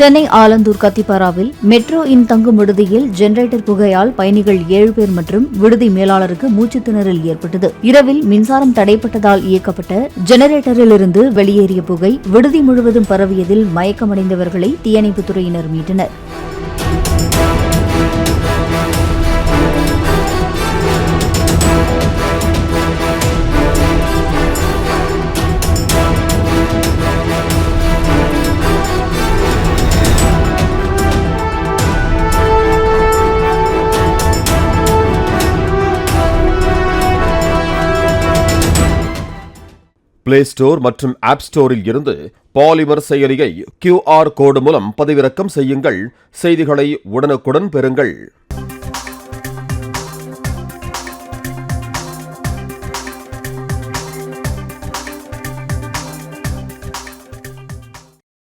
Chennai Alandur கத்திப்பாராவில் metro இன் தங்கும் விடுதியில் generator புகையால் பயணிகள் 7 பேர் மற்றும் விடுதி மேலாளருக்கு மூச்சுத் திணறல் ஏற்பட்டது. இரவில் மின்சாரம் தடைப்பட்டதால் இயக்கப்பட்ட ஜெனரேட்டரிலிருந்து வெளியேறிய புகை விடுதி முழுவதும் பரவியதில் மயக்கமடைந்தவர்களை தீயணைப்புத் துறையினர் மீட்டனர். பிளே ஸ்டோர் மற்றும் ஆப் ஸ்டோரில் இருந்து பாலிமர் செயலியை QR கோடு மூலம் பதிவிறக்கம் செய்யுங்கள். செய்திகளை உடனுக்குடன் பெறுங்கள்.